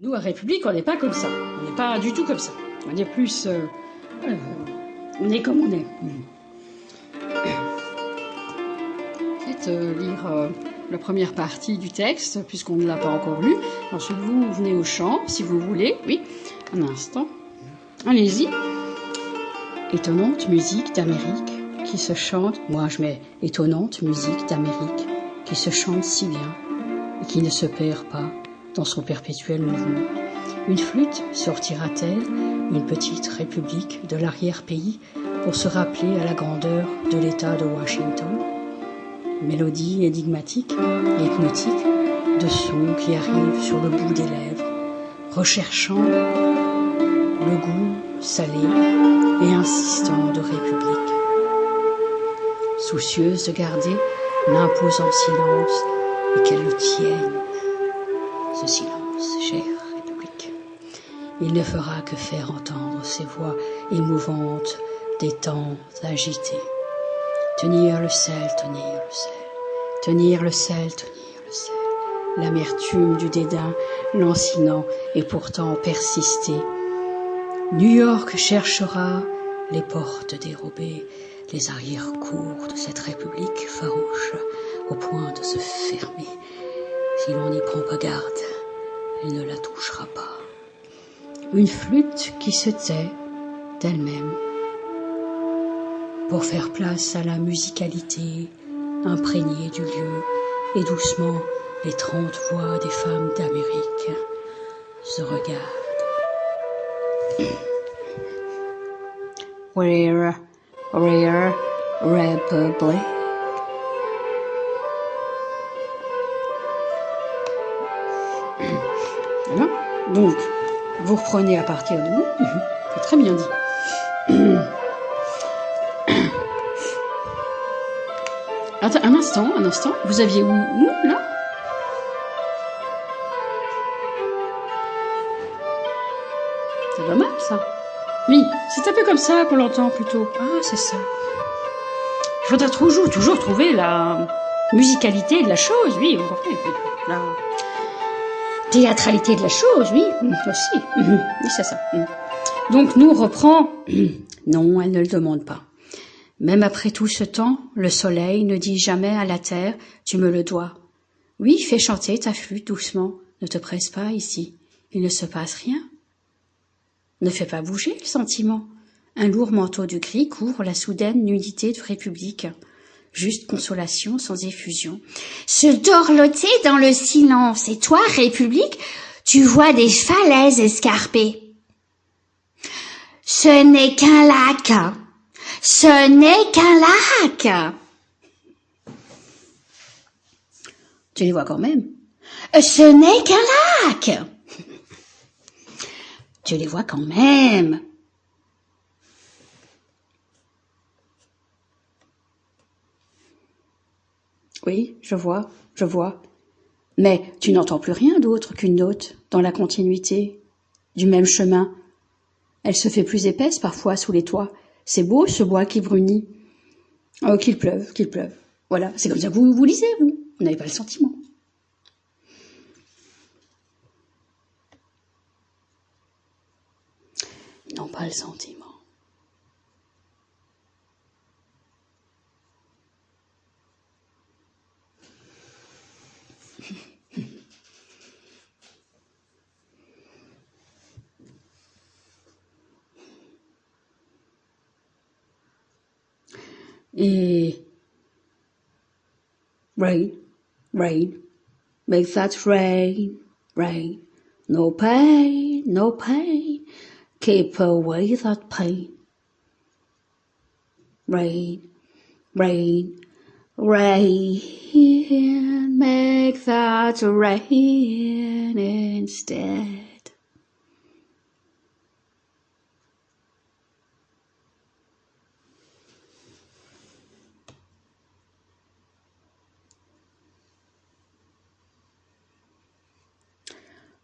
Nous, à République, on n'est pas comme ça. On n'est pas du tout comme ça. On est plus... on est comme on est. Peut-être lire la première partie du texte, puisqu'on ne l'a pas encore lu. Ensuite, vous venez au chant, si vous voulez. Oui, un instant. Allez-y. Étonnante musique d'Amérique qui se chante... Moi, je mets étonnante musique d'Amérique qui se chante si bien et qui ne se perd pas dans son perpétuel mouvement. Une flûte sortira-t-elle une petite république de l'arrière-pays pour se rappeler à la grandeur de l'État de Washington? Mélodie énigmatique et hypnotique de sons qui arrivent sur le bout des lèvres, recherchant le goût salé et insistant de république. Soucieuse de garder l'imposant silence et qu'elle le tienne, ce silence, chère République. Il ne fera que faire entendre ces voix émouvantes des temps agités. Tenir le sel, tenir le sel, tenir le sel, tenir le sel. L'amertume du dédain lancinant et pourtant persister. New York cherchera les portes dérobées, les arrière-cours de cette République farouche, au point de se fermer. Si l'on n'y prend pas garde, elle ne la touchera pas. Une flûte qui se tait d'elle-même pour faire place à la musicalité imprégnée du lieu, et doucement les 30 voix des femmes d'Amérique se regardent. We're Republic. Voilà. Donc, vous reprenez à partir de où? C'est très bien dit. Attends, un instant. Vous aviez où là? C'est pas mal, ça. Oui, c'est un peu comme ça qu'on l'entend plutôt. Ah, c'est ça. Il faudra toujours trouver la musicalité de la chose, oui, vous comprenez. La théâtralité de la chose, oui, aussi. Oui, c'est ça. Donc, nous reprend. Non, elle ne le demande pas. Même après tout ce temps, le soleil ne dit jamais à la terre « tu me le dois ». Oui, fais chanter ta flûte doucement, ne te presse pas ici, il ne se passe rien. Ne fais pas bouger le sentiment. Un lourd manteau de gris couvre la soudaine nudité de République. Juste consolation sans effusion. Se dorloter dans le silence, et toi, République, tu vois des falaises escarpées. Ce n'est qu'un lac. Ce n'est qu'un lac. Tu les vois quand même. Ce n'est qu'un lac. Tu les vois quand même. Oui, je vois. Mais tu n'entends plus rien d'autre qu'une note dans la continuité du même chemin. Elle se fait plus épaisse parfois sous les toits. C'est beau ce bois qui brunit. Oh, qu'il pleuve. Voilà, c'est comme ça que vous lisez, vous. Vous n'avez pas le sentiment. Ils n'ont pas le sentiment. Et rain, make that rain, no pain, keep away that pain. Rain, make that rain instead.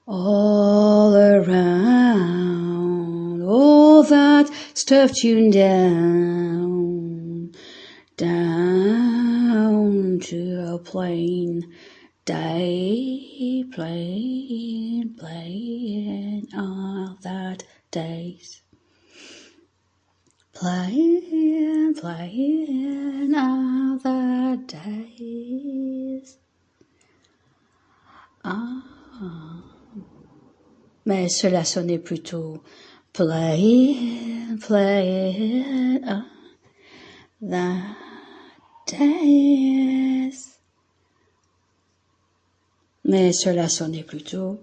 All around, all that stuff tuned down to a plain day, playing all that days. Playing all the days. Ah, mais cela sonnait plutôt playing all the days. Mais cela sonnait plutôt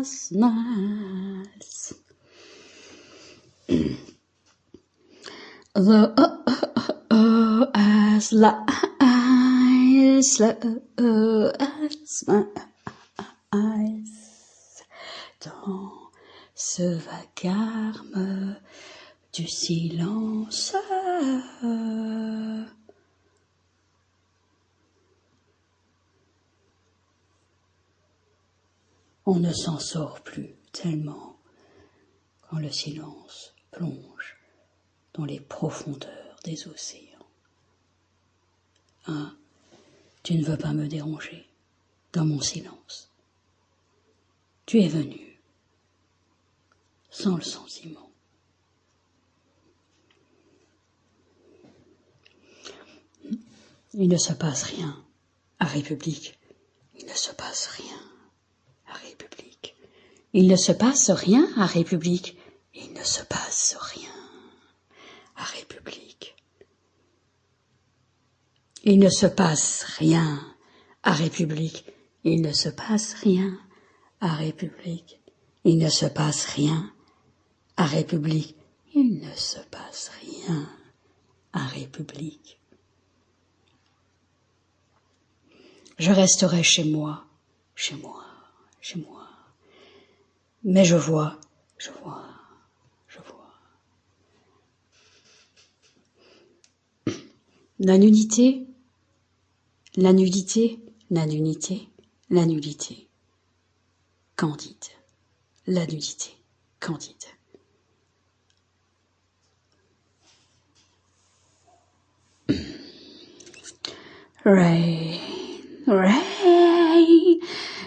smiles. As my eyes dans ce vacarme du silence. On ne s'en sort plus tellement quand le silence plonge dans les profondeurs des océans. Ah, tu ne veux pas me déranger dans mon silence. Tu es venu sans le sentiment. Il ne se passe rien à République. Il ne se passe rien à République. Il ne se passe rien à République. Il ne se passe rien à République. Il ne se passe rien à République. Il ne se passe rien à République. Il ne se passe rien à République. Il ne se passe rien à République. Je resterai chez moi. Mais je vois. La nudité, candide. La nudité, candide. Rain,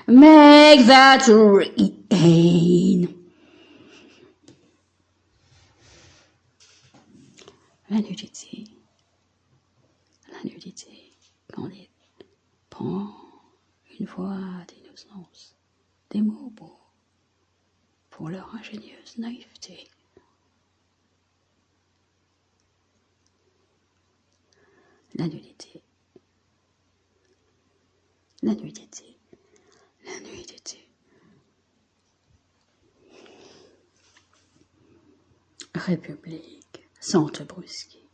make that rain. La nudité, candide. Prends une voix d'innocence, des mots beaux pour leur ingénieuse naïveté. La nudité. République, sans te brusquer.